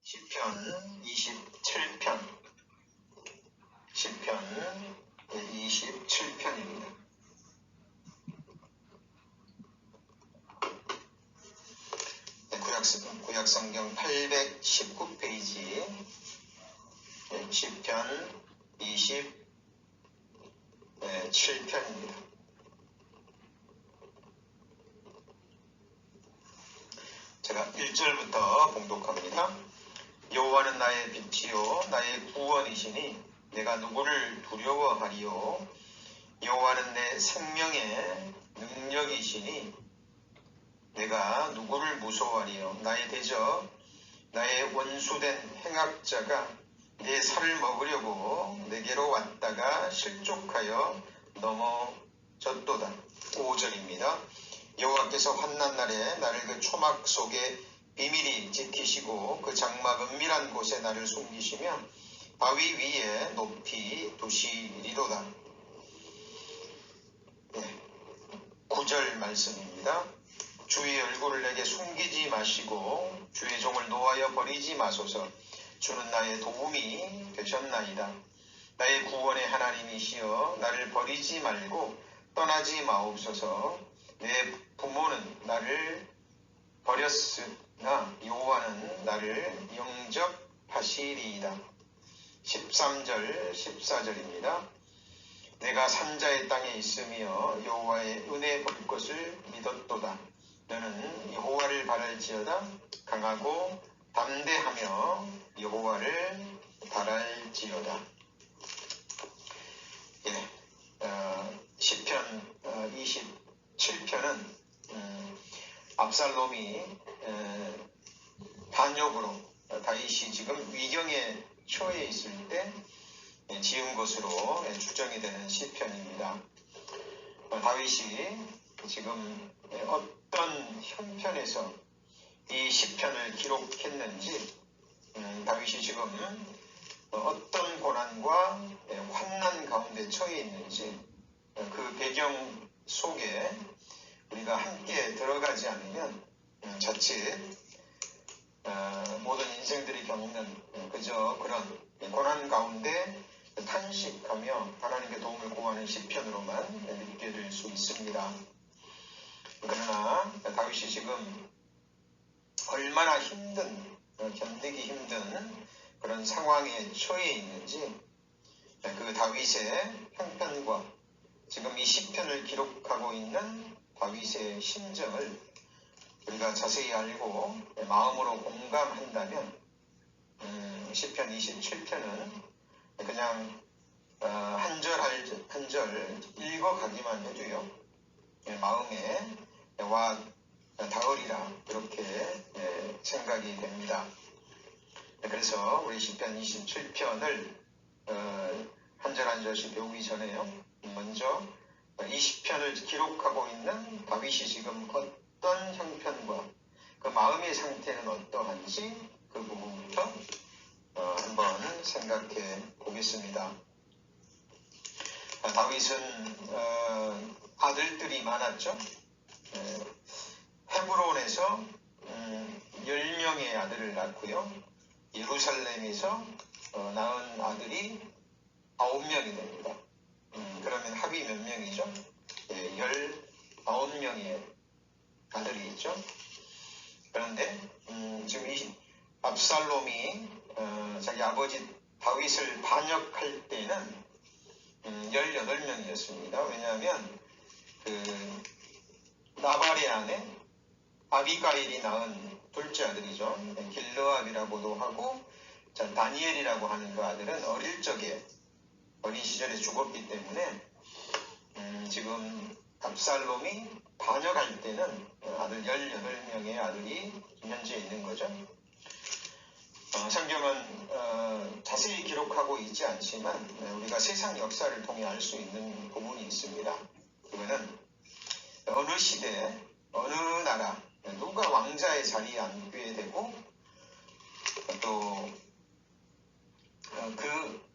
시편 27편, 시편 27편입니다. 구약성경 819페이지, 시편 27편입니다. 제가 1절부터 봉독합니다. 여호와는 나의 빛이요 나의 구원이시니 내가 누구를 두려워하리요. 여호와는 내 생명의 능력이시니 내가 누구를 무서워하리요. 나의 대적 나의 원수된 행악자가 내 살을 먹으려고 내게로 왔다가 실족하여 넘어졌도다. 5절입니다. 여호와께서 환난 날에 나를 그 초막 속에 비밀히 지키시고 그 장막 은밀한 곳에 나를 숨기시며 바위 위에 높이 두시리로다. 9절 말씀입니다. 주의 얼굴을 내게 숨기지 마시고 주의 종을 노하여 버리지 마소서. 주는 나의 도움이 되셨나이다. 나의 구원의 하나님이시여 나를 버리지 말고 떠나지 마옵소서. 내 부모는 나를 버렸으나 여호와는 나를 영접하시리이다. 13절 14절입니다. 내가 산자의 땅에 있으며 여호와의 은혜 볼 것을 믿었도다. 너는 여호와를 바랄지어다. 강하고 담대하며 여호와를 바랄지어다. 시편 27편은 압살롬이 반역으로 다윗이 지금 위경에 처해 있을 때 지은 것으로 추정이 되는 시편입니다. 다윗이 지금 어떤 형편에서 이 시편을 기록했는지, 다윗이 지금 어떤 고난과 환난 가운데 처해 있는지 그 배경 속에 우리가 함께 들어가지 않으면 자칫 모든 인생들이 겪는 그저 그런 고난 가운데 탄식하며 하나님께 도움을 구하는 시편으로만 믿게 될 수 있습니다. 그러나 다윗이 지금 얼마나 견디기 힘든 그런 상황에 처해 있는지 그 다윗의 형편과 지금 이 시편을 기록하고 있는 다윗의 심정을 우리가 자세히 알고 마음으로 공감한다면 시편 27편은 그냥 한 절 한 절 읽어가기만 해도요 마음에 와 닿으리라 이렇게 생각이 됩니다. 그래서 우리 시편 27편을 한 절 한 절씩 배우기 전에요, 먼저 이 시편을 기록하고 있는 다윗이 지금 어떤 형편과 그 마음의 상태는 어떠한지 그 부분부터 한번 생각해 보겠습니다. 다윗은 아들들이 많았죠. 헤브론에서 10명의 아들을 낳고요. 예루살렘에서 낳은 아들이 9명이 됩니다. 그러면 합이 몇 명이죠? 19명의 아들이 있죠. 그런데 지금 이 압살롬이 자기 아버지 다윗을 반역할 때는 18명이었습니다. 왜냐하면 그 나발의 아내 아비가일이 낳은 둘째 아들이죠. 길르압이라고도 하고 다니엘이라고 하는 그 아들은 어린 시절에 죽었기 때문에 지금 압살롬이 반역할 때는 아들 18명의 아들이 현재 있는 거죠. 성경은 자세히 기록하고 있지 않지만 우리가 세상 역사를 통해 알 수 있는 부분이 있습니다. 그거는 어느 시대, 어느 나라, 누가 왕자의 자리에 앉게 되고 또 그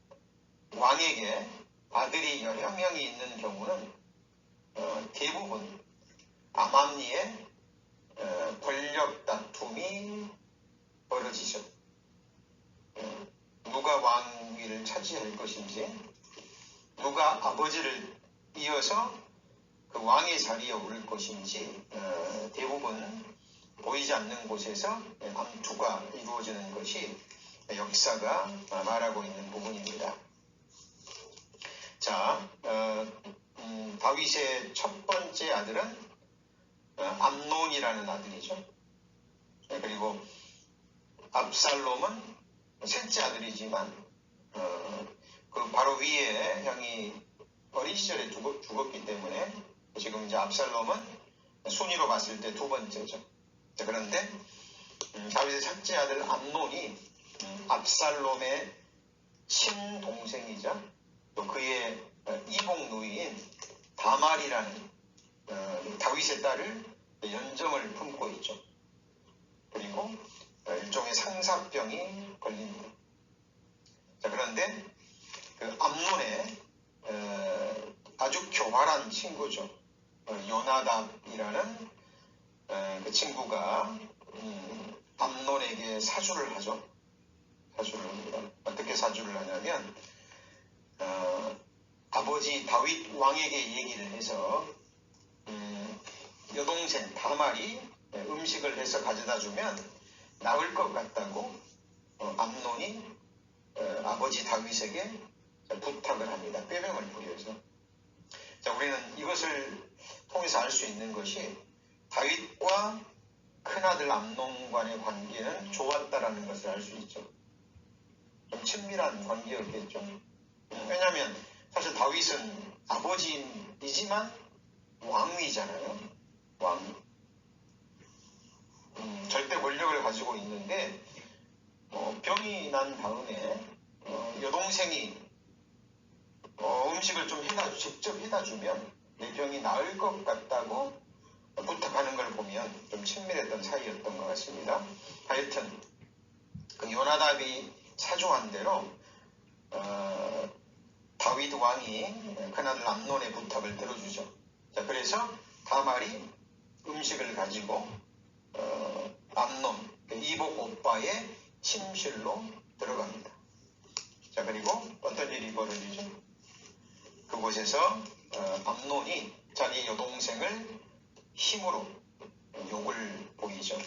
왕에게 아들이 여러 명이 있는 경우는 대부분 암암리의 권력 다툼이 벌어지죠. 누가 왕위를 차지할 것인지, 누가 아버지를 이어서 그 왕의 자리에 오를 것인지 대부분 보이지 않는 곳에서 암투가 이루어지는 것이 역사가 말하고 있는 부분입니다. 자, 다윗의 첫 번째 아들은 암논이라는 아들이죠. 그리고 압살롬은 셋째 아들이지만 그 바로 위에 형이 어린 시절에 죽었기 때문에 지금 이제 압살롬은 순위로 봤을 때 두 번째죠. 자, 그런데 다윗의 첫째 아들 암논이 압살롬의 친동생이자 또 그의 이복 누이인 다말이라는 다윗의 딸을 연정을 품고 있죠. 그리고 일종의 상사병이 걸립니다. 자, 그런데 그 암논의 아주 교활한 친구죠. 요나답이라는 그 친구가 암논에게 사주를 하죠. 사주를 합니다. 어떻게 사주를 하냐면 아버지 다윗 왕에게 얘기를 해서 여동생 다말이 음식을 해서 가져다 주면 나을 것 같다고 암논이 아버지 다윗에게 부탁을 합니다. 꾀병을 부려서. 자, 우리는 이것을 통해서 알 수 있는 것이 다윗과 큰아들 암논 간의 관계는 좋았다라는 것을 알 수 있죠. 좀 친밀한 관계였겠죠. 왜냐하면 사실 다윗은 아버지이지만 왕이잖아요. 왕. 절대 권력을 가지고 있는데 병이 난 다음에 여동생이 음식을 좀 직접 해다 주면 내 병이 나을 것 같다고 부탁하는 걸 보면 좀 친밀했던 사이였던 것 같습니다. 하여튼 그 요나답이 사주한 대로 다윗 왕이 큰아들 암논의 부탁을 들어주죠. 자, 그래서 다말이 음식을 가지고 암논, 이복 오빠의 침실로 들어갑니다. 자, 그리고 어떤 일이 벌어지죠? 그곳에서 암논이 자기 여동생을 힘으로 욕을 보이죠.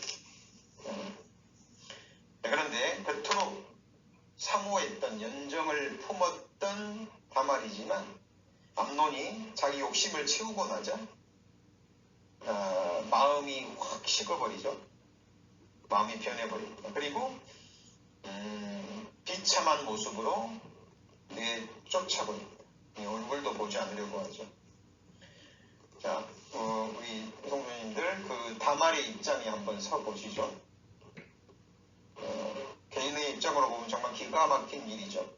그런데 그토록 사모했던 연정을 품었던 다말이지만 암논이 자기 욕심을 채우고 나자 마음이 확 식어버리죠. 마음이 변해버립니다. 그리고 비참한 모습으로 내쫓아버립니다. 얼굴도 보지 않으려고 하죠. 자, 우리 성도님들 그 다말의 입장에 한번 서보시죠. 개인의 입장으로 보면 정말 기가 막힌 일이죠.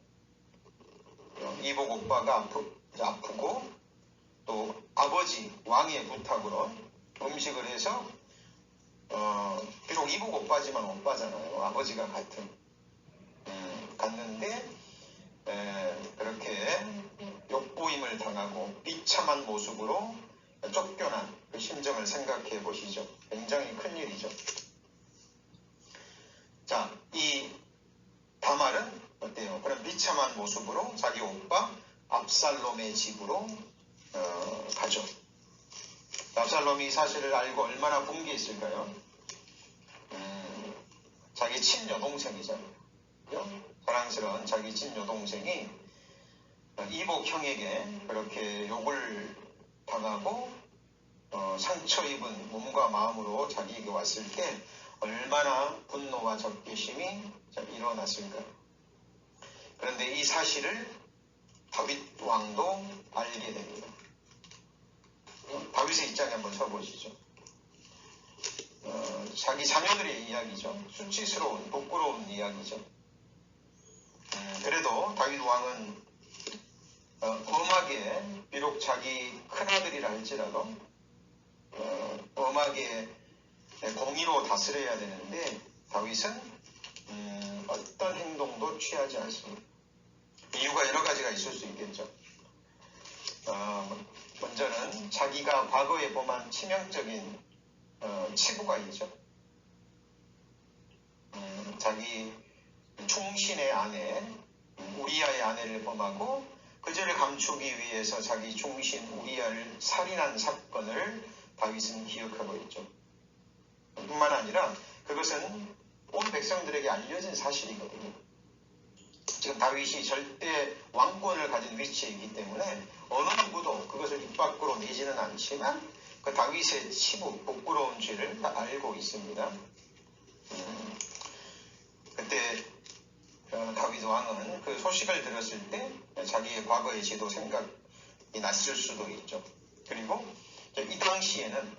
이복 오빠가 아프고 또 아버지 왕의 부탁으로 음식을 해서 비록 이복 오빠지만 오빠잖아요. 아버지가 갔는데 그렇게 욕보임을 당하고 비참한 모습으로 쫓겨난 그 심정을 생각해 보시죠. 굉장히 큰 일이죠. 자, 이 다말은 어때요? 그런 비참한 모습으로 자기 오빠 압살롬의 집으로 가죠. 압살롬이 이 사실을 알고 얼마나 분개했을까요? 자기 친여동생이잖아요. 사랑스러운 자기 친여동생이 이복 형에게 그렇게 욕을 당하고 상처 입은 몸과 마음으로 자기에게 왔을 때 얼마나 분노와 적개심이 일어났을까. 그런데 이 사실을 다윗 왕도 알게 됩니다. 다윗의 입장에 한번 서보시죠. 자기 자녀들의 이야기죠. 수치스러운 부끄러운 이야기죠. 그래도 다윗 왕은 엄하게 비록 자기 큰아들이라 할지라도 엄하게 공의로 다스려야 되는데 다윗은 어떤 행동도 취하지 않습니다. 이유가 여러 가지가 있을 수 있겠죠. 먼저는 자기가 과거에 범한 치명적인 치부가 있죠. 자기 충신의 아내 우리아의 아내를 범하고 그절을 감추기 위해서 자기 중신 우리아를 살인한 사건을 다윗은 기억하고 있죠. 뿐만 아니라 그것은 온 백성들에게 알려진 사실이거든요. 지금 다윗이 절대 왕권을 가진 위치에 있기 때문에 어느 누구도 그것을 입 밖으로 내지는 않지만 그 다윗의 치부, 부끄러운 죄를 다 알고 있습니다. 그때 다윗 왕은 그 소식을 들었을 때 자기의 과거의 죄도 생각이 났을 수도 있죠. 그리고 이 당시에는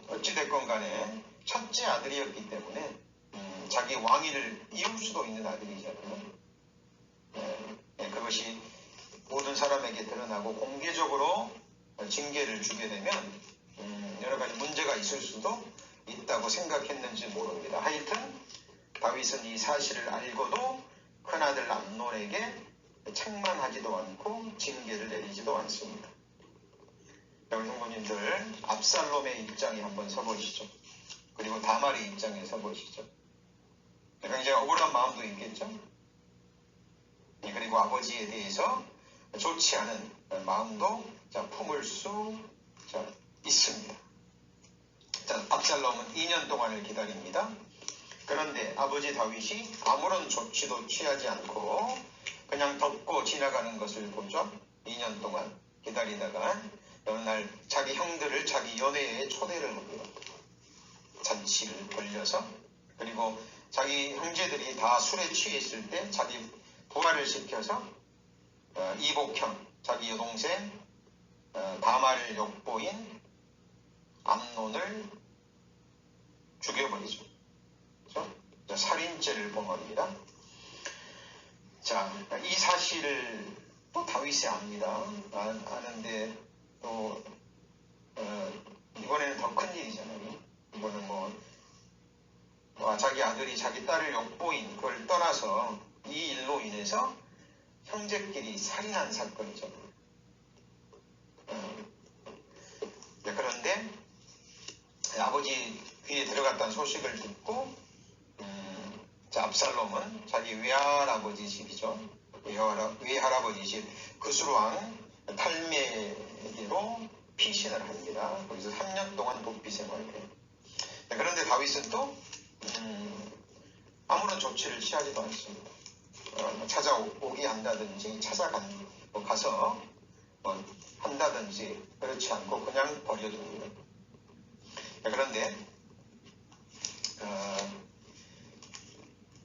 어찌됐건 간에 첫째 아들이었기 때문에 자기 왕위를 이을 수도 있는 아들이잖아요. 그것이 모든 사람에게 드러나고 공개적으로 징계를 주게 되면 여러 가지 문제가 있을 수도 있다고 생각했는지 모릅니다. 하여튼 다윗은 이 사실을 알고도 큰아들 암논에게 책망하지도 않고 징계를 내리지도 않습니다. 여러분 성도님들, 압살롬의 입장에 한번 서보시죠. 그리고 다말의 입장에 서보시죠. 굉장히 억울한 마음도 있겠죠. 그리고 아버지에 대해서 좋지 않은 마음도 품을 수 있습니다. 압살롬은 2년 동안을 기다립니다. 그런데 아버지 다윗이 아무런 조치도 취하지 않고 그냥 덮고 지나가는 것을 보죠. 2년 동안 기다리다가 어느 날 자기 형들을 자기 연회에 초대를 합니다. 잔치를 벌려서. 그리고 자기 형제들이 다 술에 취해 있을 때 자기 부하를 시켜서 이복형, 자기 여동생 다말을 욕보인 암논을 죽여버리죠. 그렇죠? 살인죄를 범합니다. 자, 이 사실을 또 다윗이 압니다. 아는데 또 이번에는 더 큰 일이잖아요. 이거는 자기 아들이 자기 딸을 욕보인 그걸 떠나서 이 일로 인해서 형제끼리 살인한 사건이죠. 그런데 아버지 귀에 들어갔다는 소식을 듣고 압살롬은 자기 외할아버지 집이죠. 외할아버지 집 그술왕 탈메에게로 피신을 합니다. 거기서 3년 동안 도피 생활을 해요. 그런데 다윗은 또 아무런 조치를 취하지도 않습니다. 찾아오게 한다든지 가서 한다든지 그렇지 않고 그냥 버려둡니다. 그런데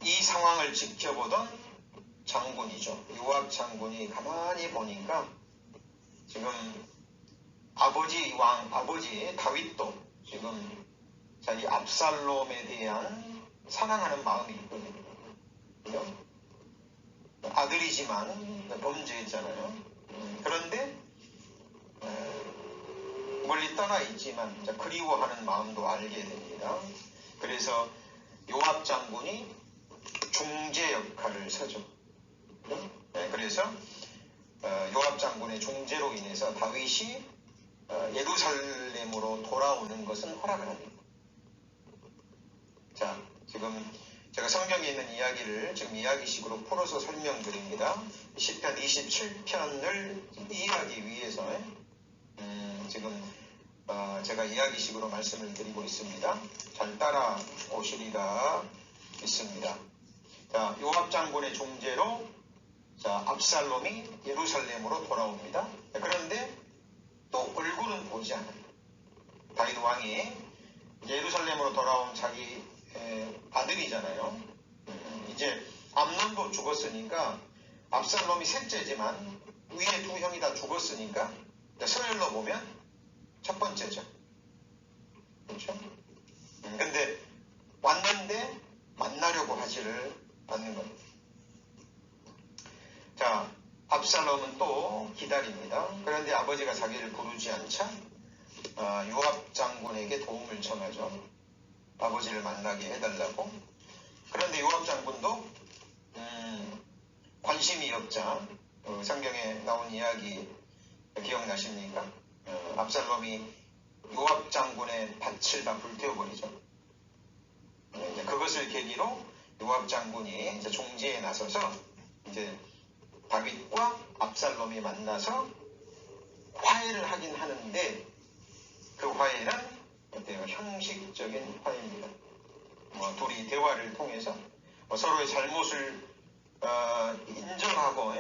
이 상황을 지켜보던 장군이죠. 요압 장군이 가만히 보니까 지금 아버지 다윗도 지금 자기 압살롬에 대한 사랑하는 마음이 있거든요. 그죠? 아들이지만 범죄했잖아요. 그런데 멀리 떠나 있지만 그리워하는 마음도 알게 됩니다. 그래서 요압 장군이 중재 역할을 서죠. 그래서 요압 장군의 중재로 인해서 다윗이 예루살렘으로 돌아오는 것은 허락을 합니다. 자, 지금 제가 성경에 있는 이야기를 지금 이야기식으로 풀어서 설명드립니다. 시편 27편을 이해하기 위해서 지금 제가 이야기식으로 말씀을 드리고 있습니다. 잘 따라오시리라 믿습니다. 자, 요압 장군의 중재로 압살롬이 예루살렘으로 돌아옵니다. 그런데 또 얼굴은 보지 않아요. 다윗 왕이 예루살렘으로 돌아온 자기 아들이잖아요. 이제 암논도 죽었으니까 압살롬이 셋째지만 위에 두 형이 다 죽었으니까 서열로 보면 첫 번째죠. 그렇죠? 근데 왔는데 만나려고 하지를 않는 겁니다. 자, 압살롬은 또 기다립니다. 그런데 아버지가 자기를 부르지 않자 요압 장군에게 도움을 청하죠. 아버지를 만나게 해달라고. 그런데 요압 장군도 관심이 없자 성경에 나온 이야기 기억나십니까? 압살롬이 요압 장군의 밭을 다 불태워버리죠. 이제 그것을 계기로 요압 장군이 이제 중재에 나서서 이제 다윗과 압살롬이 만나서 화해를 하긴 하는데 그 화해는 어때요? 형식적인 화해입니다. 둘이 대화를 통해서 서로의 잘못을 인정하고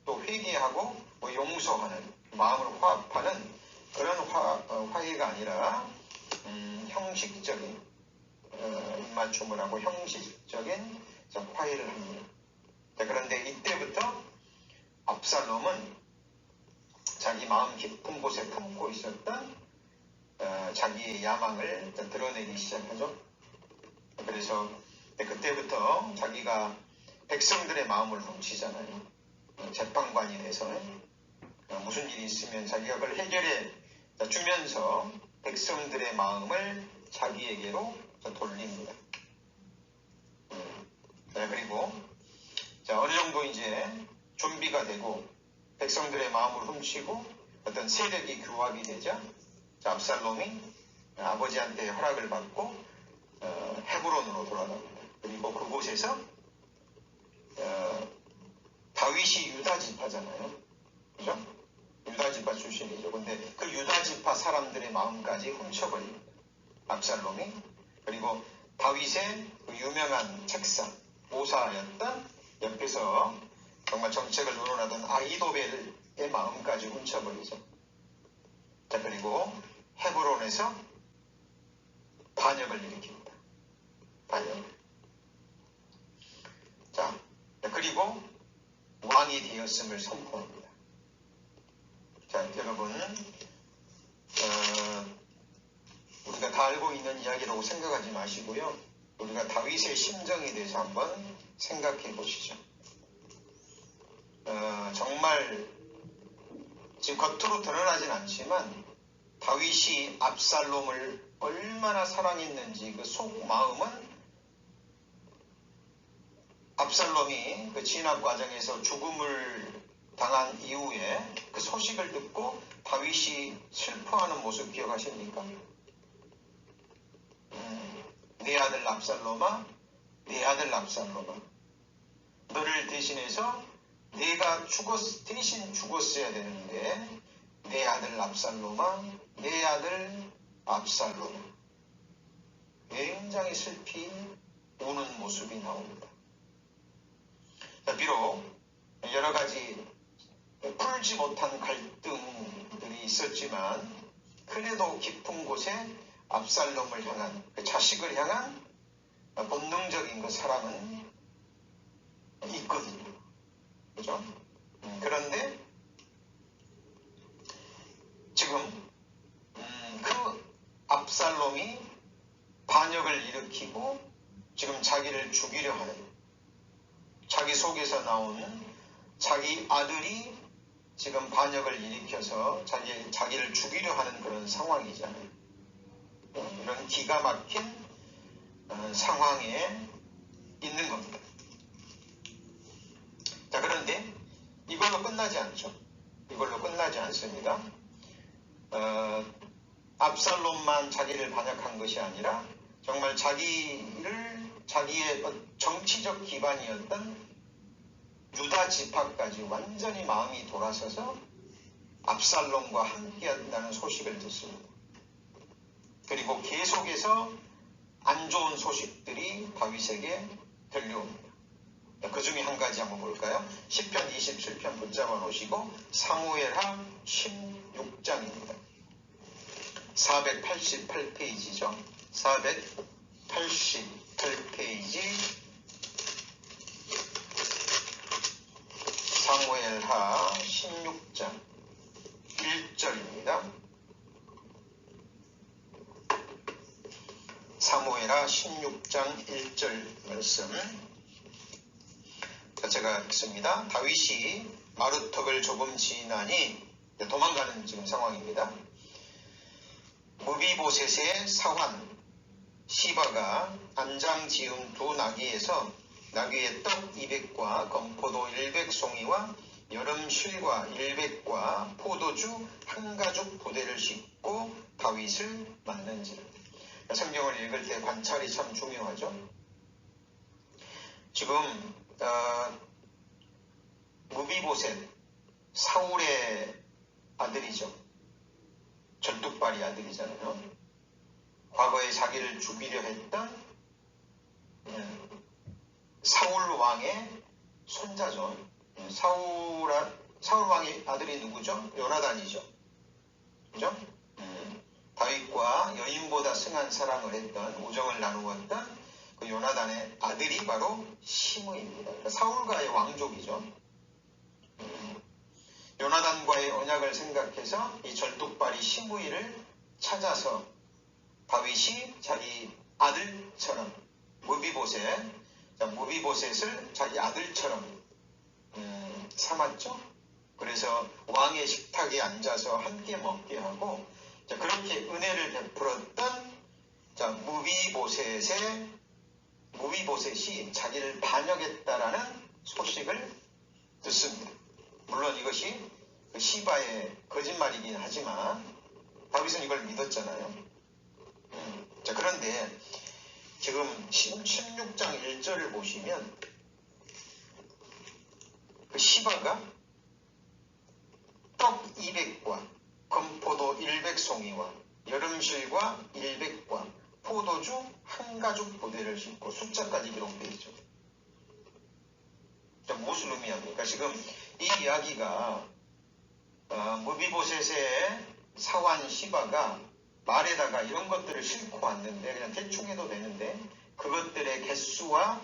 또 회개하고 용서하는 마음을 화합하는 그런 화해가 아니라 형식적인 입맞춤을 하고 형식적인 화해를 합니다. 자, 그런데 이때부터 압살롬은 자기 마음 깊은 곳에 품고 있었던 자기의 야망을 드러내기 시작하죠. 그래서 그때부터 자기가 백성들의 마음을 훔치잖아요. 재판관이 돼서 무슨 일이 있으면 자기가 그걸 해결해 주면서 백성들의 마음을 자기에게로 돌립니다. 그리고 어느 정도 이제 준비가 되고 백성들의 마음을 훔치고 어떤 세력이 규합이 되자 압살롬이 아버지한테 허락을 받고 헤브론으로 돌아갑니다. 그리고 그곳에서 다윗이 유다 지파잖아요. 그죠? 유다 지파 출신이죠. 근데 그 유다 지파 사람들의 마음까지 훔쳐버립니다. 압살롬이. 그리고 다윗의 그 유명한 책사, 모사였던 옆에서 정말 정책을 논하던 아히도벨의 마음까지 훔쳐버리죠. 자, 그리고 헤브론에서 반역을 일으킵니다. 반역. 자, 그리고 왕이 되었음을 선포합니다. 자, 여러분, 우리가 다 알고 있는 이야기라고 생각하지 마시고요. 우리가 다윗의 심정에 대해서 한번 생각해 보시죠. 정말 지금 겉으로 드러나진 않지만 다윗이 압살롬을 얼마나 사랑했는지 그 속마음은 압살롬이 그 진압 과정에서 죽음을 당한 이후에 그 소식을 듣고 다윗이 슬퍼하는 모습 기억하십니까? 내 아들 압살롬아, 내 아들 압살롬아, 너를 대신해서 내가 대신 죽었어야 되는데 내 아들 압살롬아, 내 아들 압살롬아. 굉장히 슬피 우는 모습이 나옵니다. 비록 여러 가지 풀지 못한 갈등들이 있었지만 그래도 깊은 곳에 압살롬을 향한, 그 자식을 향한 본능적인 그 사랑은 있거든요. 그죠? 그런데 지금 그 압살롬이 반역을 일으키고 지금 자기를 죽이려 하는, 자기 속에서 나온 자기 아들이 지금 반역을 일으켜서 자기를 죽이려 하는 그런 상황이잖아요. 이런 기가 막힌 상황에 있는 겁니다. 자, 그런데 이걸로 끝나지 않죠. 이걸로 끝나지 않습니다. 압살롬만 자기를 반역한 것이 아니라 정말 자기의 정치적 기반이었던 유다 지파까지 완전히 마음이 돌아서서 압살롬과 함께한다는 소식을 듣습니다. 그리고 계속해서 안 좋은 소식들이 다윗에게 들려옵니다. 그 중에 한 가지 한번 볼까요? 시편 27편 붙잡아 놓으시고 사무엘하 16장입니다. 488페이지죠. 488페이지 사무엘하 16장 1절입니다. 사무엘하 16장 1절 말씀. 제가 읽습니다. 다윗이 마루턱을 조금 지나니 도망가는 지금 상황입니다. 무비보셋의 사환 시바가 안장 지은 두 나귀에서 나귀의 떡 200과 건포도 100송이와 여름 실과 100과 포도주 한 가죽 부대를 싣고 다윗을 맞는지라. 성경을 읽을 때 관찰이 참 중요하죠. 지금 무비보셋, 사울의 아들이죠. 절뚝발이 아들이잖아요. 과거에 자기를 죽이려 했던 사울 왕의 손자죠. 사울 왕의 아들이 누구죠? 요나단이죠. 그죠? 다윗과 여인보다 승한 사랑을 했던, 우정을 나누었던 그 요나단의 아들이 바로 시므이입니다. 그러니까 사울과의 왕족이죠. 요나단과의 언약을 생각해서 이 절뚝발이 시므이를 찾아서 다윗이 자기 아들처럼 무비보셋을 자기 아들처럼 삼았죠. 그래서 왕의 식탁에 앉아서 함께 먹게 하고, 그렇게 은혜를 베풀었던 무비보셋이 자기를 반역했다라는 소식을 듣습니다. 물론 이것이 시바의 거짓말이긴 하지만 다윗은 이걸 믿었잖아요. 그런데 지금 16장 1절을 보시면 그 시바가 떡 200과 건포도 100송이와 여름실과 100과 포도주 한 가죽 보대를 싣고 숫자까지 기록되어 있죠. 무엇을 의미합니까? 지금 이 이야기가 무비보셋의 사환 시바가 말에다가 이런 것들을 싣고 왔는데, 그냥 대충 해도 되는데 그것들의 개수와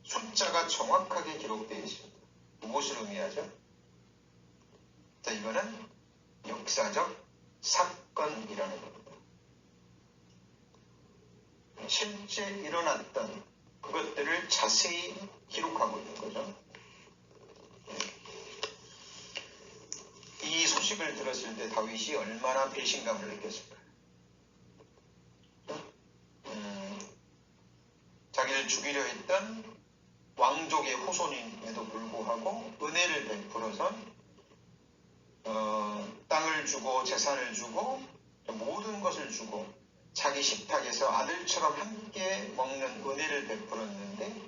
숫자가 정확하게 기록되어 있습니다. 무엇을 의미하죠? 이거는 역사적 사건이라는 겁니다. 실제 일어났던 그것들을 자세히 기록하고 있는 거죠. 이 소식을 들었을 때 다윗이 얼마나 배신감을 느꼈을까요? 자기를 죽이려 했던 왕족의 후손임에도 불구하고 은혜를 베풀어서 땅을 주고 재산을 주고 모든 것을 주고 자기 식탁에서 아들처럼 함께 먹는 은혜를 베풀었는데,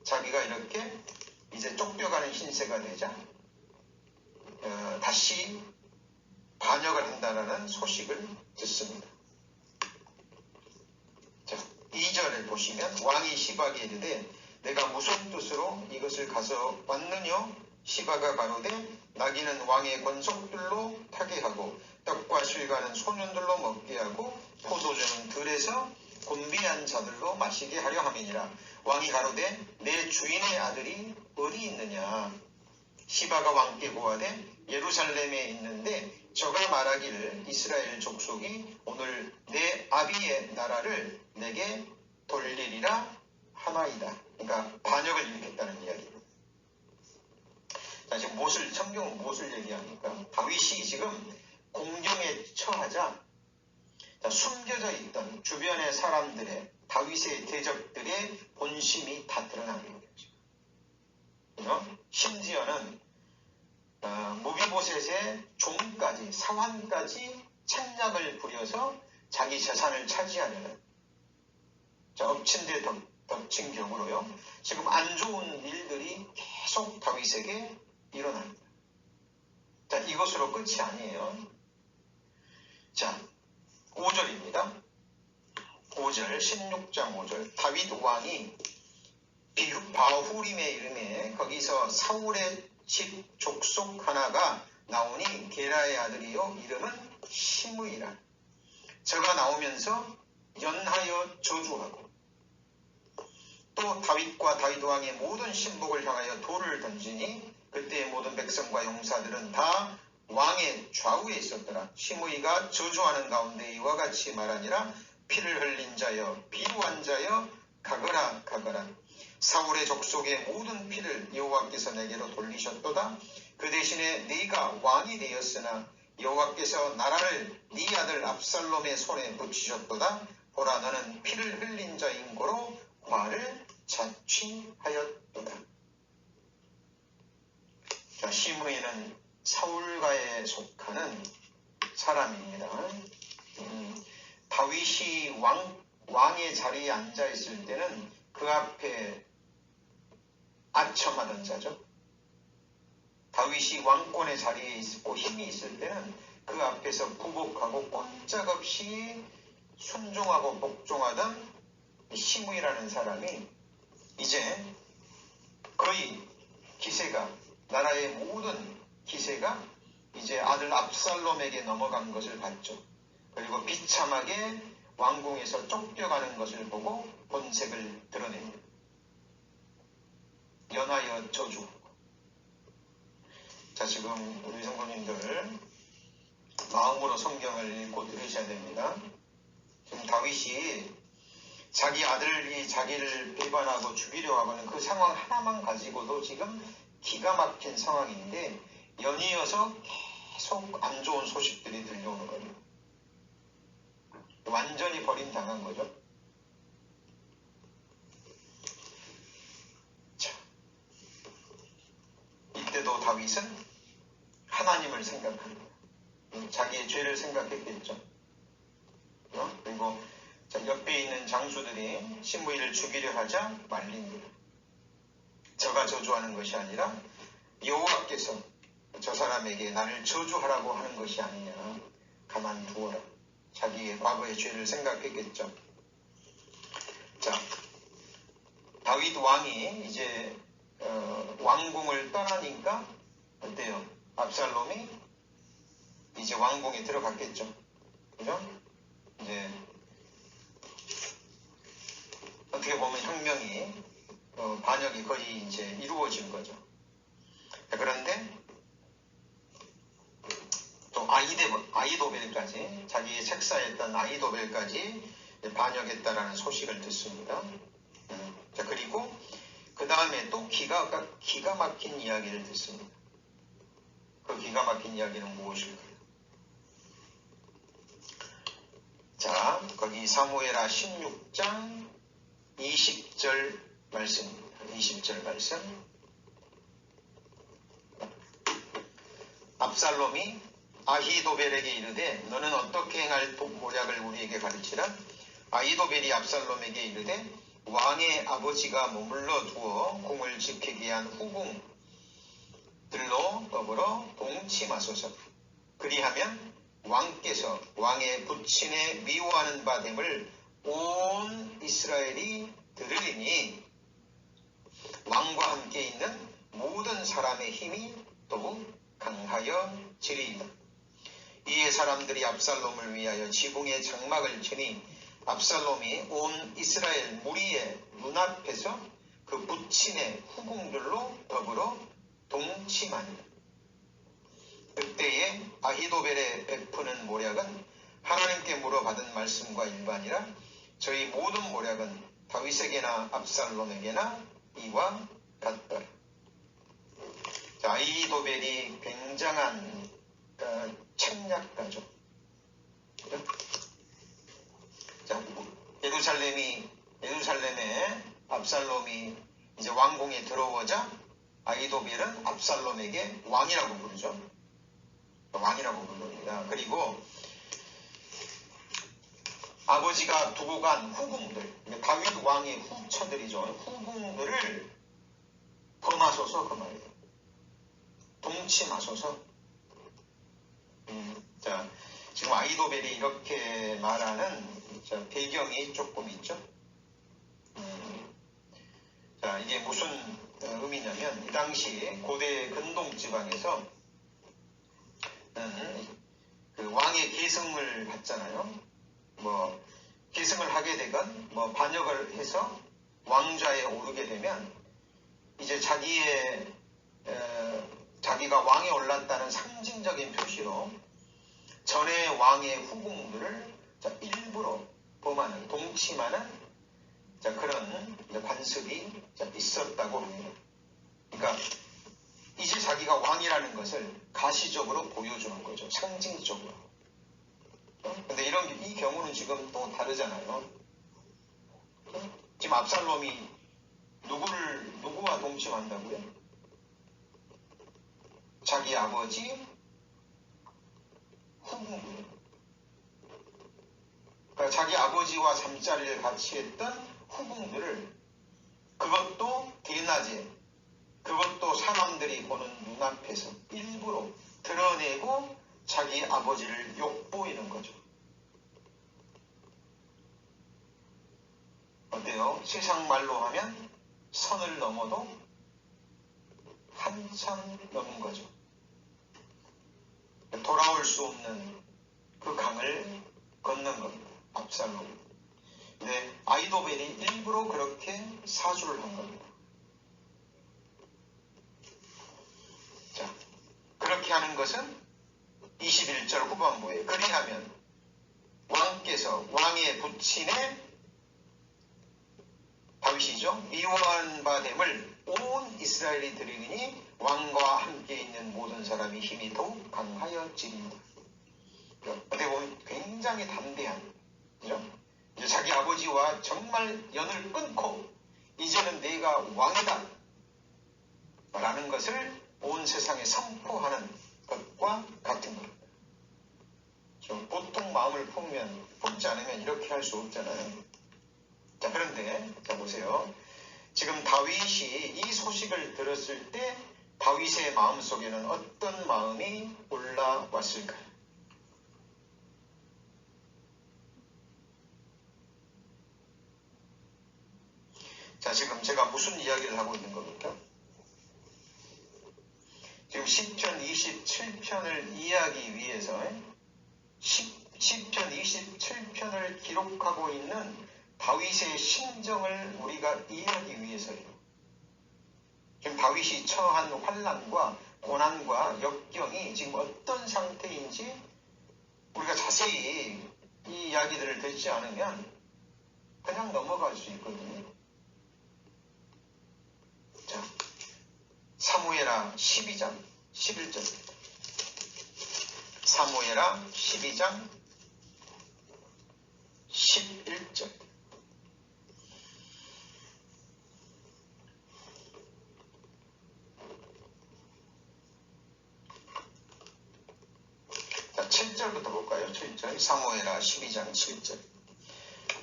자기가 이렇게 이제 쫓겨가는 신세가 되자 다시 반역을 한다는 소식을 듣습니다. 2절을 보시면 왕이 시바에게 이르되 내가 무슨 뜻으로 이것을 가져왔느냐? 시바가 가로되 나귀는 왕의 권속들로 타게 하고 떡과 실과는 소년들로 먹게 하고 포도주는 들에서 곤비한 자들로 마시게 하려 함이니라. 왕이 가로되 내 주인의 아들이 어디 있느냐? 시바가 왕께 고하되 예루살렘에 있는데 저가 말하기를 이스라엘 족속이 오늘 내 아비의 나라를 내게 돌리리라 하나이다. 그러니까 반역을 일으켰다는 이야기입니다. 지금 성경은 무엇을 얘기합니까? 다윗이 지금 공경에 처하자 숨겨져 있던 주변의 사람들의, 다윗의 대적들의 본심이 다 드러나게 되죠. 심지어는 무비보셋의 종까지, 사환까지 책략을 부려서 자기 재산을 차지하려는 엎친 데 덮친 격으로요. 지금 안 좋은 일들이 계속 다윗에게 일어납니다. 이것으로 끝이 아니에요. 5절입니다. 5절, 16장 5절. 다윗 왕이 바후림에 이름에 거기서 사울의 집 족속 하나가 나오니 게라의 아들이요 이름은 시므이라. 저가 나오면서 연하여 저주하고 또 다윗과 다윗 왕의 모든 신복을 향하여 돌을 던지니 그때의 모든 백성과 용사들은 다 왕의 좌우에 있었더라. 시므이가 저주하는 가운데 이와 같이 말하니라. 피를 흘린 자여 비루한 자여 가거라 가거라. 사울의 족속의 모든 피를 여호와께서 내게로 돌리셨도다. 그 대신에 네가 왕이 되었으나 여호와께서 나라를 네 아들 압살롬의 손에 붙이셨도다. 보라 너는 피를 흘린 자인 고로 화를 자취하였도다. 시므이는 사울가에 속하는 사람입니다. 다윗이 왕의 자리에 앉아있을 때는 그 앞에 아첨하던 자죠. 다윗이 왕권의 자리에 있고 힘이 있을 때는 그 앞에서 굴복하고 꼼짝없이 순종하고 복종하던 시므이라는 사람이 이제 거의 기세가, 나라의 모든 기세가 이제 아들 압살롬에게 넘어간 것을 봤죠. 그리고 비참하게 왕궁에서 쫓겨가는 것을 보고 본색을 드러냅니다. 연하여 저주. 자, 지금 우리 성도님들 마음으로 성경을 읽고 들으셔야 됩니다. 지금 다윗이 자기 아들이 자기를 배반하고 죽이려 하고는 그 상황 하나만 가지고도 지금 기가 막힌 상황인데 연이어서 계속 안 좋은 소식들이 들려오는 거예요. 완전히 버림당한 거죠. 자, 이때도 다윗은 하나님을 생각합니다. 자기의 죄를 생각했겠죠. 그리고 옆에 있는 장수들이 시므이를 죽이려 하자 말립니다. 저가 저주하는 것이 아니라 여호와께서 저 사람에게 나를 저주하라고 하는 것이 아니냐. 가만두어라. 자기의 과거의 죄를 생각했겠죠. 자, 다윗 왕이 이제 왕궁을 떠나니까 어때요? 압살롬이 이제 왕궁에 들어갔겠죠. 그죠? 이제 어떻게 보면 혁명이 반역이 거의 이제 이루어진 거죠. 그런데 또 아이도벨까지 자기의 책사였던 아이도벨까지 반역했다라는 소식을 듣습니다. 자, 그리고 그 다음에 또 기가 막힌 이야기를 듣습니다. 그 기가 막힌 이야기는 무엇일까요? 자, 거기 사무엘하 16장 20절 말씀입니다. 20절 말씀. 압살롬이 아히도벨에게 이르되 너는 어떻게 행할 모략을 우리에게 가르치라. 아히도벨이 압살롬에게 이르되 왕의 아버지가 머물러 두어 궁을 지키게 한 후궁들로 더불어 동침하소서. 그리하면 왕께서 왕의 부친에 미워하는 바 됨을 온 이스라엘이 들으리니 왕과 함께 있는 모든 사람의 힘이 더욱 강하여지리이다. 이에 사람들이 압살롬을 위하여 지붕에 장막을 치니 압살롬이 온 이스라엘 무리의 눈앞에서 그 부친의 후궁들로 더불어 동침하니라. 그때에 아히도벨의 베푸는 모략은 하나님께 물어받은 말씀과 일반이라. 저희 모든 모략은 다윗에게나 압살롬에게나 이와 같더라. 자, 아히도벨이 굉장한 책략가죠. 자, 예루살렘에 압살롬이 이제 왕궁에 들어오자 아히도벨은 압살롬에게 왕이라고 부르죠. 왕이라고 부릅니다. 그리고 아버지가 두고 간 후궁들, 다윗 왕의 후처들이죠. 후궁들을 범하소서 그 말이에요. 동침하소서. 자, 지금 아히도벨이 이렇게 말하는 배경이 조금 있죠. 자, 이게 무슨 의미냐면 이 당시 고대 근동 지방에서 그 왕의 계승을 받잖아요. 뭐 계승을 하게 되건 뭐 반역을 해서 왕좌에 오르게 되면 이제 자기가 왕에 올랐다는 상징적인 표시로 전에 왕의 후궁들을 일부러 범하는, 동침하는 그런 관습이 있었다고 합니다. 그러니까 이제 자기가 왕이라는 것을 가시적으로 보여주는 거죠. 상징적으로. 근데 이 경우는 지금 또 다르잖아요. 지금 압살롬이 누구와 동침한다고요? 자기 아버지 후궁들. 그러니까 자기 아버지와 잠자리를 같이 했던 후궁들을, 그것도 대낮에 그것도 사람들이 보는 눈앞에서 일부러 드러내고 자기 아버지를 욕보이는 거죠. 어때요? 세상 말로 하면 선을 넘어도 한참 넘은 거죠. 돌아올 수 없는 그 강을 건넌 겁니다. 압살롬. 근데 아이도벨이 일부러 그렇게 사주를 한 겁니다. 자, 그렇게 하는 것은 21절 후반부에 그리하면 왕께서 왕의 부친의 다윗이죠. 미워한 바 됨을 온 이스라엘이 들으니 왕과 함께 있는 모든 사람이 힘이 더욱 강하여지리다. 어떻게 보면 굉장히 담대한, 그죠? 이제 자기 아버지와 정말 연을 끊고 이제는 내가 왕이다 라는 것을 온 세상에 선포하는 것과 같은 겁니다. 보통 마음을 품지 않으면 이렇게 할 수 없잖아요. 자, 그런데 자 보세요. 지금 다윗이 이 소식을 들었을 때 다윗의 마음속에는 어떤 마음이 올라왔을까요? 자, 지금 제가 무슨 이야기를 하고 있는 겁니까? 지금 시편 27편을 이해하기 위해서 시편 27편을 기록하고 있는 다윗의 심정을 우리가 이해하기 위해서요. 지금 다윗이 처한 환난과 고난과 역경이 지금 어떤 상태인지 우리가 자세히 이 이야기들을 듣지 않으면 그냥 넘어갈 수 있거든요. 자, 사무엘하 12장 11절. 사무엘하 12장 11절. 자, 7절부터 볼까요? 7절. 사무엘하 12장 7절.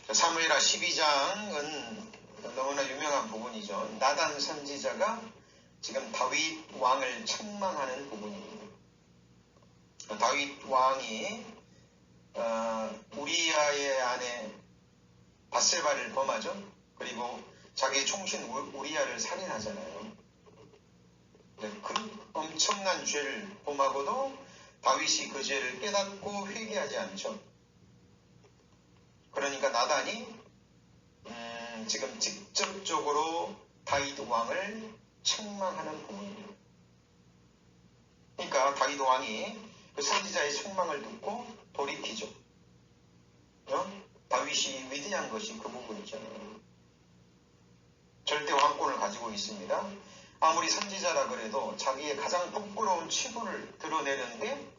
자, 사무엘하 12장은 너무나 유명한 부분이죠. 나단 선지자가 지금 다윗 왕을 책망하는 부분입니다. 다윗 왕이 우리아의 아내 밧세바를 범하죠. 그리고 자기의 총신 우리아를 살인하잖아요. 그 엄청난 죄를 범하고도 다윗이 그 죄를 깨닫고 회개하지 않죠. 그러니까 나단이 지금 직접적으로 다윗 왕을 책망하는 부분입니다. 그러니까 다윗 왕이 그 선지자의 책망을 듣고 돌이키죠. 다윗이 위대한 것이 그 부분이잖아요. 절대 왕권을 가지고 있습니다. 아무리 선지자라 그래도 자기의 가장 부끄러운 치부를 드러내는데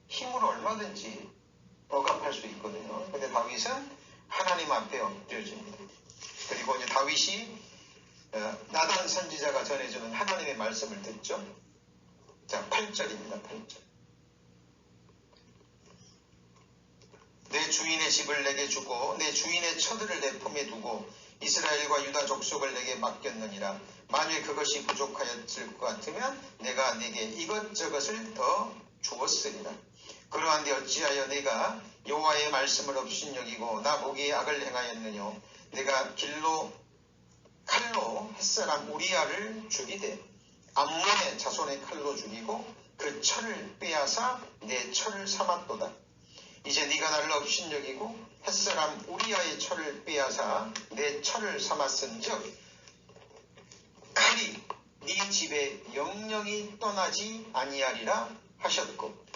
힘으로 얼마든지 억압할 수 있거든요. 근데 다윗은 하나님 앞에 엎드려집니다. 그리고 이제 다윗이 나단 선지자가 전해주는 하나님의 말씀을 듣죠. 자, 8절입니다. 8절. 내 주인의 집을 내게 주고 내 주인의 처들을 내 품에 두고 이스라엘과 유다 족속을 내게 맡겼느니라. 만일 그것이 부족하였을 것 같으면 내가 내게 이것저것을 더 주었으리라. 그러한데 어찌하여 내가 여호와의 말씀을 업신여기고 나 보기에 악을 행하였느뇨. 내가 칼로 햇사람 우리아를 죽이되 암몬의 자손의 칼로 죽이고 그 철을 빼앗아 내 철을 삼았도다. 이제 네가 나를 업신여기고 햇사람 우리아의 철을 빼앗아 내 철을 삼았은즉 칼이 네 집에 영영이 떠나지 아니하리라 하셨고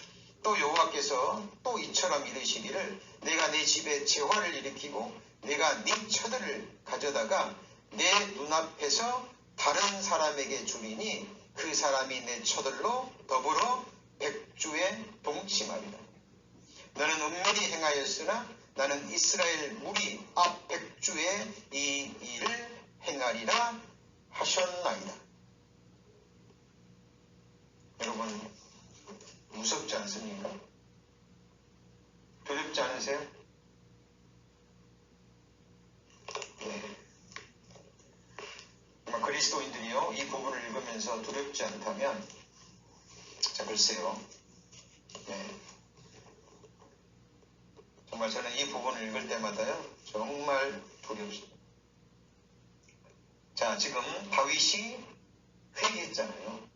또 여호와께서 또 이처럼 이르시기를 내가 내 집에 재화를 일으키고 내가 네 처들을 가져다가 내 눈앞에서 다른 사람에게 주리니 그 사람이 내 처들로 더불어 백주에 동침하리라. 너는 은밀히 행하였으나 나는 이스라엘 무리 앞 백주에 이 일을 행하리라 하셨나이다. 여러분 무섭지 않습니까? 두렵지 않으세요? 네. 그리스도인들이요, 이 부분을 읽으면서 두렵지 않다면, 자, 글쎄요. 네. 정말 저는 이 부분을 읽을 때마다요, 정말 두렵습니다. 자, 지금 다윗이 회개했잖아요.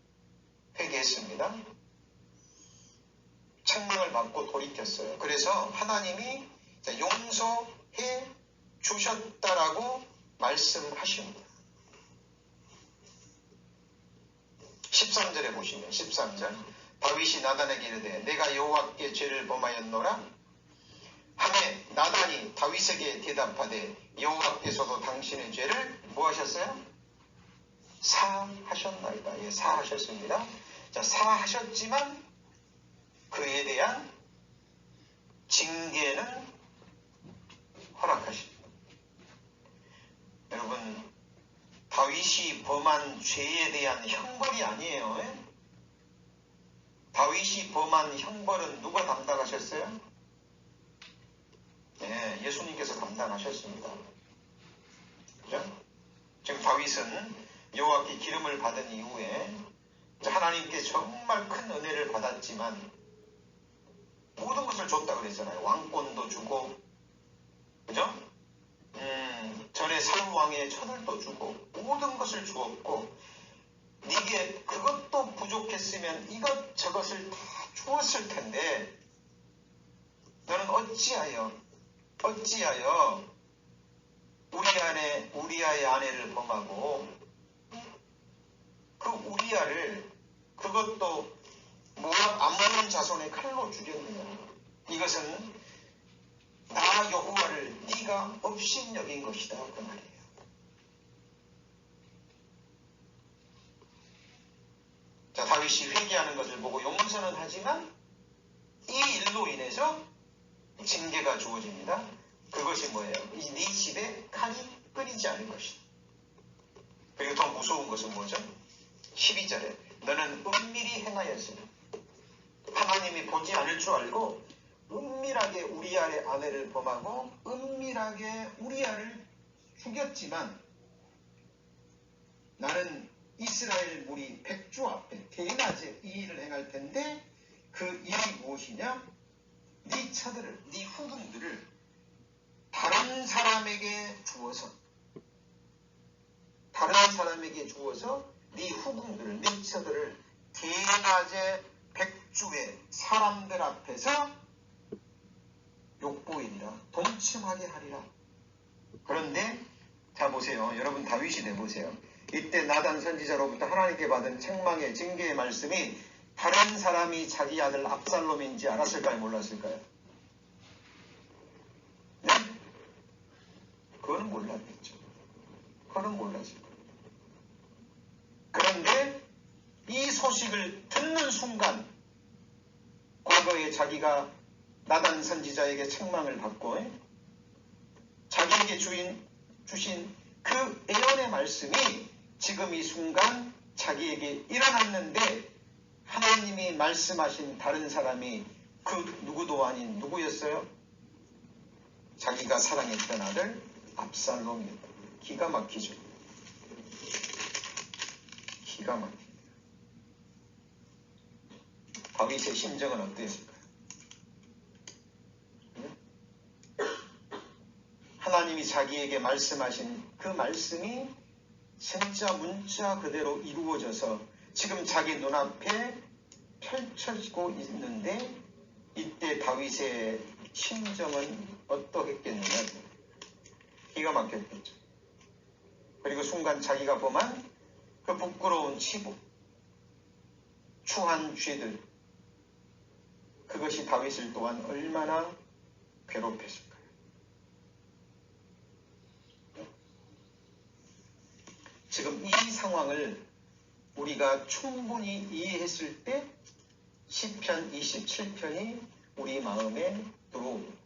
회개했습니다. 책망을 받고 돌이켰어요. 그래서 하나님이 용서해 주셨다라고 말씀하십니다. 13절에 보시면 13절 다윗이 나단에게 이르되 내가 여호와께 죄를 범하였노라 하매 나단이 다윗에게 대답하되 여호와께서도 당신의 죄를 뭐 하셨어요? 사하셨나이다. 예, 사하셨습니다. 자, 사하셨지만 그에 대한 징계는 허락하십니다. 여러분, 다윗이 범한 죄에 대한 형벌이 아니에요. 예? 다윗이 범한 형벌은 누가 담당하셨어요? 네, 예수님께서 담당하셨습니다. 그죠? 지금 다윗은 여호와께 기름을 받은 이후에 하나님께 정말 큰 은혜를 받았지만 모든 것을 줬다 그랬잖아요. 왕권도 주고, 그죠? 전에 사울 왕의 처들도 주고 모든 것을 주었고, 네게 그것도 부족했으면 이것저것을 다 주었을 텐데 너는 어찌하여 우리아의 아내를 범하고 그 우리아를 그것도 모압 암몬 자손의 칼로 죽였느냐. 이것은 나 여호와를 네가 업신여긴 것이다 그 말이에요. 자, 다윗이 회개하는 것을 보고 용서는 하지만 이 일로 인해서 징계가 주어집니다. 그것이 뭐예요? 네 집에 칼이 끊이지 않을 것이다. 그리고 더 무서운 것은 뭐죠? 12절에 너는 은밀히 행하였으니 하나님이 보지 않을 줄 알고 은밀하게 우리아의 아내를 범하고 은밀하게 우리아를 죽였지만 나는 이스라엘 무리 백주 앞에 대낮에 이 일을 행할 텐데 그 일이 무엇이냐? 네 처들을, 네 후궁들을 다른 사람에게 주어서 네 후궁들을, 네 처들을 대낮에 백주의 사람들 앞에서 욕보이리라, 동침하게 하리라. 그런데 자 보세요. 여러분 다윗이 내보세요. 이때 나단 선지자로부터 하나님께 받은 책망의 징계의 말씀이 다른 사람이 자기 아들 압살롬인지 알았을까요? 몰랐을까요? 네? 그거는 몰랐겠죠. 그거는 몰랐을 거예요. 그런데 이 소식을 듣는 순간 과거에 자기가 나단 선지자에게 책망을 받고 자기에게 주신 그 예언의 말씀이 지금 이 순간 자기에게 일어났는데 하나님이 말씀하신 다른 사람이 그 누구도 아닌 누구였어요? 자기가 사랑했던 아들 압살롬입니다. 기가 막히죠. 기가 막힙니다. 다윗의 심정은 어땠을까요? 하나님이 자기에게 말씀하신 그 말씀이 진짜 문자 그대로 이루어져서 지금 자기 눈앞에 펼쳐지고 있는데 이때 다윗의 심정은 어떠했겠느냐. 기가 막혔겠죠. 그리고 순간 자기가 범한 그 부끄러운 치부, 추한 죄들, 그것이 다윗을 또한 얼마나 괴롭혔을까요? 지금 이 상황을 우리가 충분히 이해했을 때 시편 27편이 우리 마음에 들어옵니다.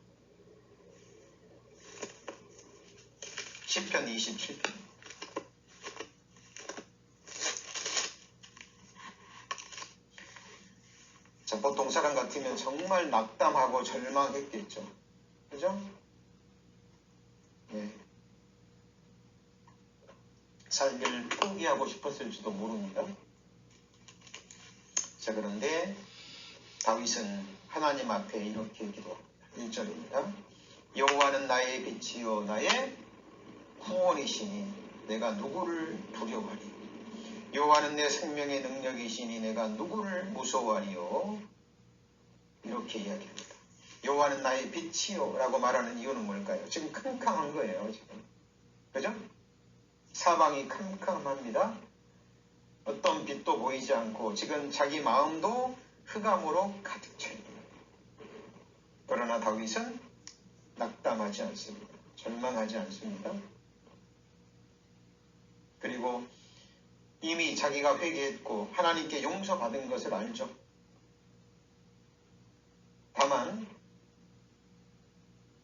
시편 27편. 자, 보통 사람 같으면 정말 낙담하고 절망했겠죠. 그죠? 네. 살기를 포기하고 싶었을지도 모릅니다. 자, 그런데 다윗은 하나님 앞에 이렇게 기도합니다. 1절입니다. 여호와는 나의 빛이요 나의 구원이시니 내가 누구를 두려워하리. 여호와는 내 생명의 능력이시니 내가 누구를 무서워하리요. 이렇게 이야기합니다. 여호와는 나의 빛이요 라고 말하는 이유는 뭘까요? 지금 캄캄한 거예요. 지금. 그죠? 사방이 캄캄합니다. 어떤 빛도 보이지 않고 지금 자기 마음도 흑암으로 가득 차 있습니다. 그러나 다윗은 낙담하지 않습니다. 절망하지 않습니다. 그리고 이미 자기가 회개했고 하나님께 용서받은 것을 알죠. 다만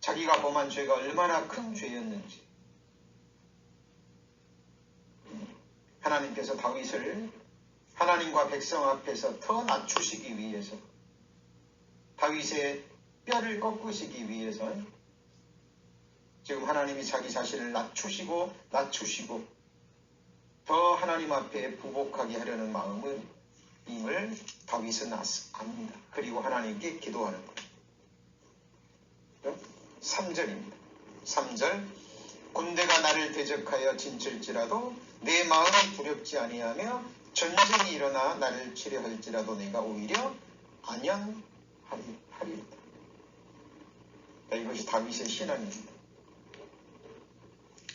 자기가 범한 죄가 얼마나 큰 죄였는지 하나님께서 다윗을 하나님과 백성 앞에서 더 낮추시기 위해서 다윗의 뼈를 꺾으시기 위해서 지금 하나님이 자기 자신을 낮추시고 더 하나님 앞에 부복하게 하려는 마음을 다윗은 압니다. 그리고 하나님께 기도하는 거예요. 3절입니다. 3절 군대가 나를 대적하여 진칠지라도 내 마음이 두렵지 아니하며 전쟁이 일어나 나를 치려 할지라도 내가 오히려 안연하리로다. 이것이 다윗의 신앙입니다.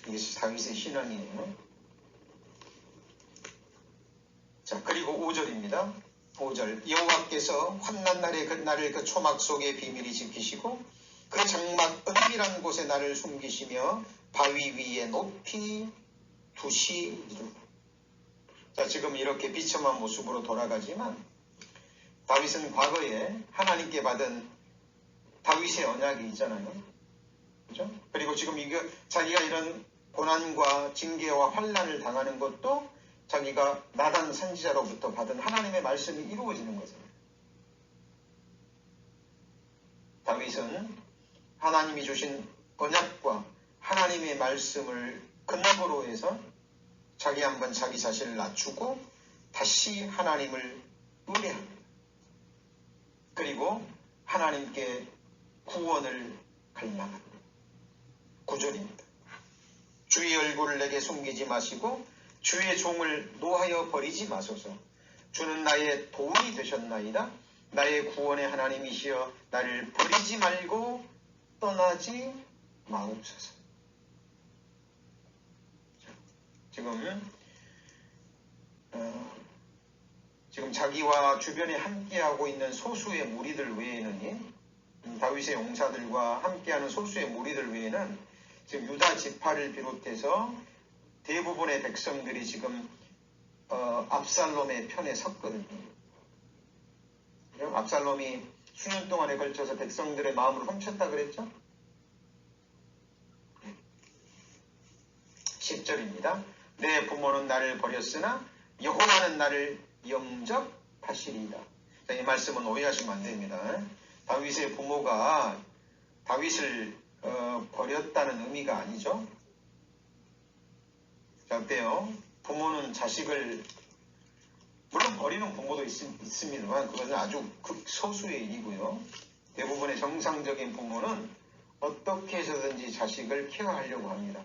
이것이 다윗의 신앙이에요. 자, 그리고 5절입니다. 5절 여호와께서 환난 날에 나를 그 초막 속에 비밀히 지키시고 그 장막 은밀한 곳에 나를 숨기시며 바위 위에 높이 두시리로다. 자, 지금 이렇게 비참한 모습으로 돌아가지만 다윗은 과거에 하나님께 받은 다윗의 언약이 있잖아요. 그죠? 그리고 지금 자기가 이런 고난과 징계와 환난을 당하는 것도 자기가 나단 선지자로부터 받은 하나님의 말씀이 이루어지는 거잖아요. 다윗은 하나님이 주신 언약과 하나님의 말씀을 근거로 해서 한번 자기 자신을 낮추고 다시 하나님을 의뢰합니다. 그리고 하나님께 구원을 갈망합니다. 9절입니다. 주의 얼굴을 내게 숨기지 마시고 주의 종을 노하여 버리지 마소서. 주는 나의 도움이 되셨나이다. 나의 구원의 하나님이시여 나를 버리지 말고 떠나지 마옵소서. 지금 자기와 주변에 함께하고 있는 소수의 무리들 외에는 다윗의 용사들과 함께하는 소수의 무리들 외에는 지금 유다 지파를 비롯해서 대부분의 백성들이 지금 압살롬의 편에 섰거든요. 압살롬이 수년 동안에 걸쳐서 백성들의 마음을 훔쳤다 그랬죠? 10절입니다. 내 부모는 나를 버렸으나 여호와는 나를 영접하시리이다. 이 말씀은 오해하시면 안 됩니다. 다윗의 부모가 다윗을 버렸다는 의미가 아니죠. 자, 어때요? 부모는 자식을 물론 버리는 부모도 있습니다만 그것은 아주 극소수의 일이고요. 대부분의 정상적인 부모는 어떻게 해서든지 자식을 케어하려고 합니다.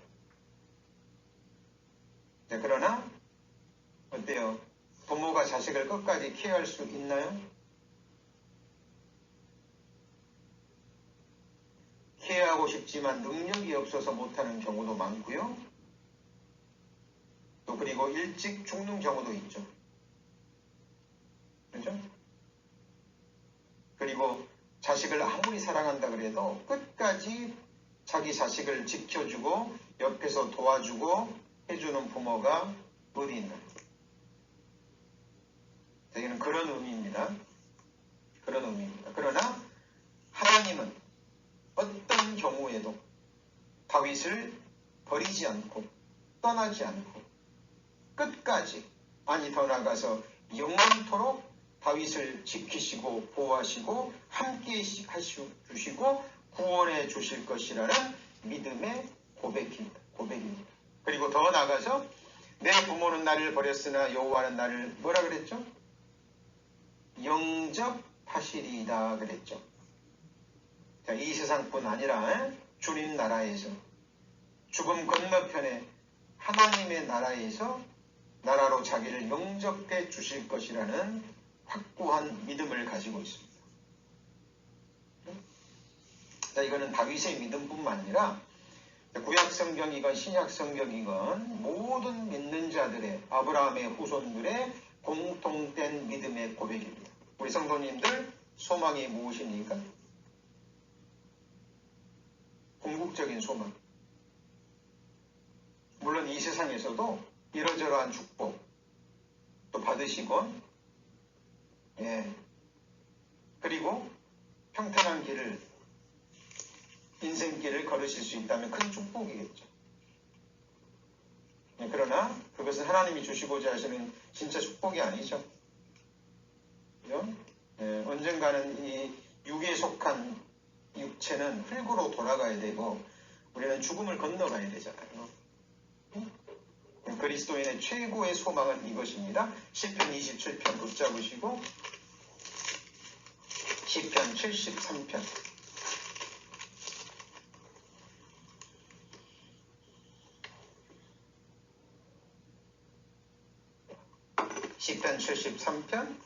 자, 그러나 어때요? 부모가 자식을 끝까지 케어할 수 있나요? 케어하고 싶지만 능력이 없어서 못하는 경우도 많고요. 또 그리고 일찍 죽는 경우도 있죠. 그렇죠? 그리고 자식을 아무리 사랑한다 그래도 끝까지 자기 자식을 지켜주고 옆에서 도와주고 해주는 부모가 어디 있나? 여기는 그런 의미입니다. 그런 의미입니다. 그러나 하나님은 어떤 경우에도 다윗을 버리지 않고 떠나지 않고 끝까지 더 나아가서 영원토록 다윗을 지키시고 보호하시고 함께 하시고 구원해 주실 것이라는 믿음의 고백입니다. 그리고 더 나아가서 내 부모는 나를 버렸으나 여호와는 나를 뭐라 그랬죠? 영접하시리이다 그랬죠. 자, 이 세상뿐 아니라 주님 나라에서, 죽음 건너편에 하나님의 나라로 자기를 영접해 주실 것이라는 확고한 믿음을 가지고 있습니다. 자, 이거는 다윗의 믿음뿐만 아니라 구약 성경이건 신약 성경이건 모든 믿는 자들의, 아브라함의 후손들의 공통된 믿음의 고백입니다. 우리 성도님들 소망이 무엇입니까? 궁극적인 소망. 물론 이 세상에서도 이러저러한 축복 또 받으시곤, 그리고 평탄한 길을, 인생길을 걸으실 수 있다면 큰 축복이겠죠. 그러나 그것은 하나님이 주시고자 하시는 진짜 축복이 아니죠. 그죠? 언젠가는 이 육에 속한 육체는 흙으로 돌아가야 되고 우리는 죽음을 건너가야 되잖아요. 그리스도인의 최고의 소망은 이것입니다. 시편 27편 붙잡으시고 시편 73편 시편 73편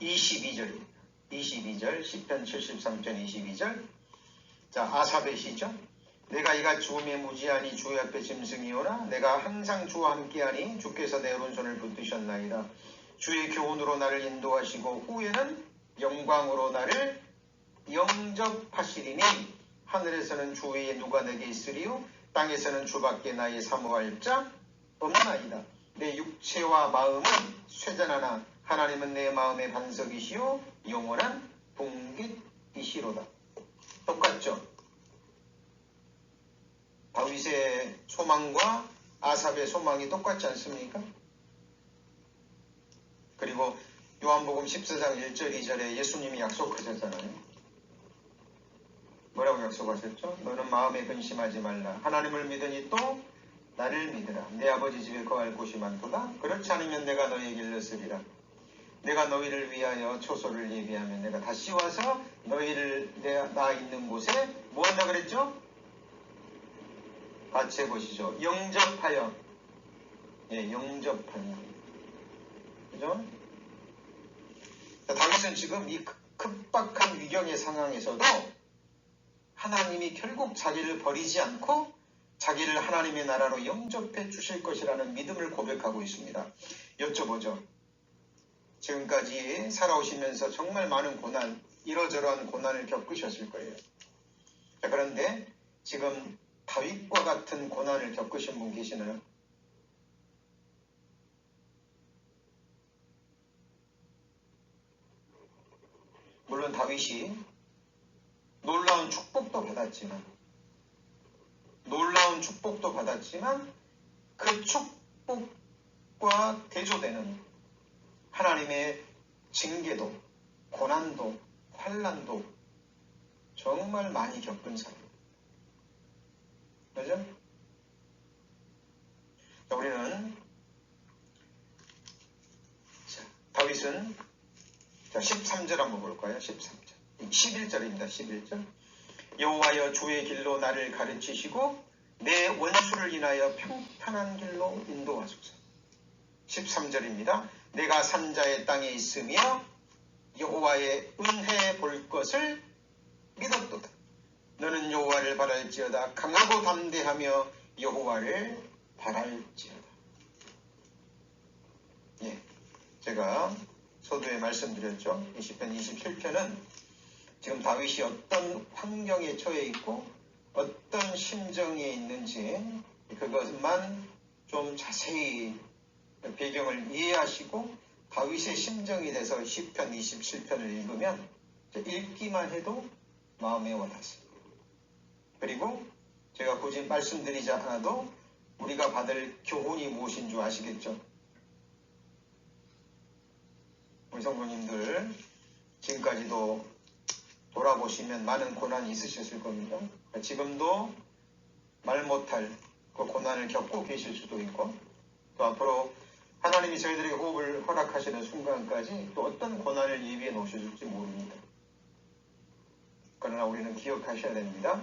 22절입니다. 22절 시편 73편 22절. 자, 아삽의 시죠. 내가 이가 죽음에 무지하니 주의 앞에 짐승이오나 내가 항상 주와 함께하니 주께서 내 오른손을 붙드셨나이다. 주의 교훈으로 나를 인도하시고 후에는 영광으로 나를 영접하시리니 하늘에서는 주 외에 누가 내게 있으리요 땅에서는 주밖에 나의 사모할 자 없나이다. 내 육체와 마음은 쇠잔하나 하나님은 내 마음의 반석이시요 영원한 분깃이시로다. 똑같죠? 다윗의 소망과 아삽의 소망이 똑같지 않습니까? 그리고 요한복음 14장 1절 2절에 예수님이 약속하셨잖아요. 뭐라고 약속하셨죠? 너는 마음에 근심하지 말라. 하나님을 믿으니 또 나를 믿으라. 내 아버지 집에 거할 곳이 많도다. 그렇지 않으면 내가 너희에게 일렀으리라. 내가 너희를 위하여 초소를 예비하면 내가 다시 와서 너희를 나 있는 곳에 뭐 한다 그랬죠? 같이 해보시죠. 영접하여. 영접하여. 그죠? 다윗은 지금 이 급박한 위경의 상황에서도 하나님이 결국 자기를 버리지 않고 자기를 하나님의 나라로 영접해 주실 것이라는 믿음을 고백하고 있습니다. 여쭤보죠. 지금까지 살아오시면서 정말 많은 고난, 이러저러한 고난을 겪으셨을 거예요. 자, 그런데 지금 다윗과 같은 고난을 겪으신 분 계시나요? 물론 다윗이 놀라운 축복도 받았지만 그 축복과 대조되는 하나님의 징계도, 고난도, 환난도 정말 많이 겪은 사람. 그죠? 자, 우리는 다윗은 13절 한번 볼까요? 13절. 11절입니다. 11절. 여호와여 주의 길로 나를 가르치시고 내 원수를 인하여 평탄한 길로 인도하소서. 13절입니다. 내가 산자의 땅에 있으며 여호와의 은혜 볼 것을 믿었도다. 너는 여호와를 바랄지어다. 강하고 담대하며 여호와를 바랄지어다. 제가 서두에 말씀드렸죠. 시편 27편은 지금 다윗이 어떤 환경에 처해 있고 어떤 심정에 있는지 그것만 좀 자세히 배경을 이해하시고 다윗의 심정이 돼서 시편 27편을 읽으면 읽기만 해도 마음에 와닿습니다. 그리고 제가 굳이 말씀드리지 않아도 우리가 받을 교훈이 무엇인 줄 아시겠죠? 우리 성도님들 지금까지도 돌아보시면 많은 고난이 있으셨을 겁니다. 지금도 말 못할 그 고난을 겪고 계실 수도 있고, 또 앞으로 하나님이 저희들에게 호흡을 허락하시는 순간까지 또 어떤 고난을 예비해 놓으실지 모릅니다. 그러나 우리는 기억하셔야 됩니다.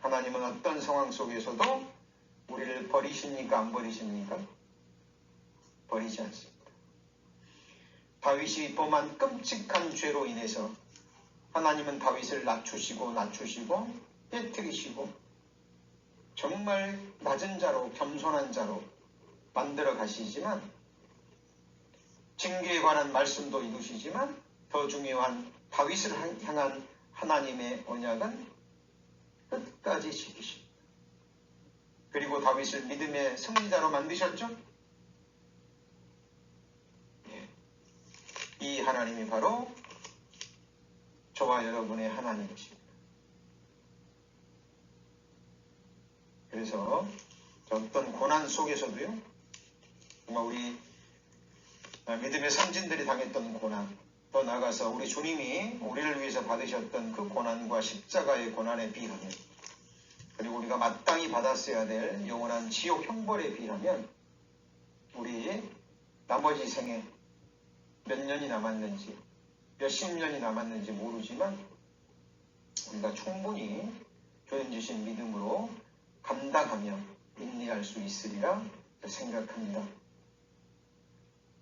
하나님은 어떤 상황 속에서도 우리를 버리십니까? 안 버리십니까? 버리지 않습니다. 다윗이 범한 끔찍한 죄로 인해서 하나님은 다윗을 낮추시고 깨뜨리시고 정말 낮은 자로, 겸손한 자로 만들어 가시지만, 징계에 관한 말씀도 이루시지만 더 중요한 다윗을 향한 하나님의 언약은 끝까지 지키십니다. 그리고 다윗을 믿음의 승리자로 만드셨죠? 이 하나님이 바로 저와 여러분의 하나님이십니다. 그래서 어떤 고난 속에서도요, 정말 우리 믿음의 선진들이 당했던 고난, 더 나아가서 우리 주님이 우리를 위해서 받으셨던 그 고난과 십자가의 고난에 비하면, 그리고 우리가 마땅히 받았어야 될 영원한 지옥 형벌에 비하면, 우리 나머지 생에 몇 년이 남았는지, 몇십 년이 남았는지 모르지만 우리가 충분히 주님 주신 믿음으로 감당하며 인내할 수 있으리라 생각합니다.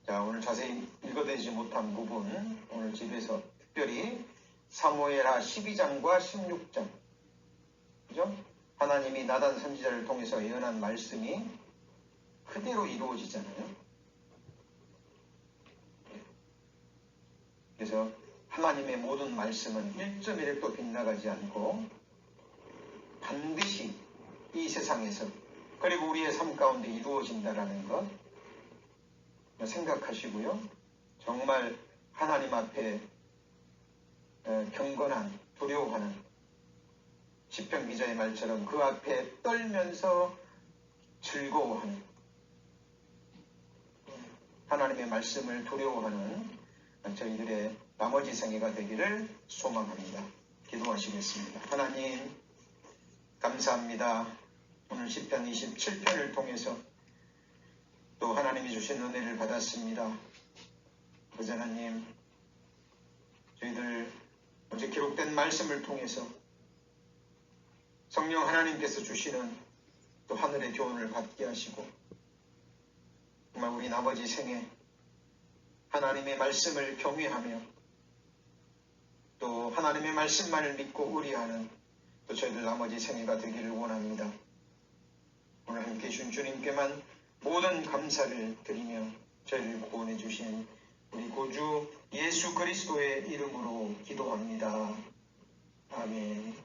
자, 오늘 자세히 읽어드리지 못한 부분, 오늘 집에서 특별히 사무엘하 12장과 16장, 그죠? 하나님이 나단 선지자를 통해서 예언한 말씀이 그대로 이루어지잖아요. 그래서 하나님의 모든 말씀은 1.1도 빗나가지 않고 반드시 이 세상에서, 그리고 우리의 삶 가운데 이루어진다라는 것 생각하시고요. 정말 하나님 앞에 경건한, 두려워하는, 시편 기자의 말처럼 그 앞에 떨면서 즐거워하는, 하나님의 말씀을 두려워하는 저희들의 나머지 생애가 되기를 소망합니다. 기도하시겠습니다. 하나님, 감사합니다. 오늘 시편 27편을 통해서 또 하나님이 주신 은혜를 받았습니다. 아버지 하나님, 저희들 어제 기록된 말씀을 통해서 성령 하나님께서 주시는 또 하늘의 교훈을 받게 하시고, 정말 우리 나머지 생에 하나님의 말씀을 경외하며 또 하나님의 말씀만을 믿고 의리하는 또 저희들 나머지 생애가 되기를 원합니다. 오늘 함께 주신 주님께만 모든 감사를 드리며 저희를 구원해 주신 우리 구주 예수 그리스도의 이름으로 기도합니다. 아멘.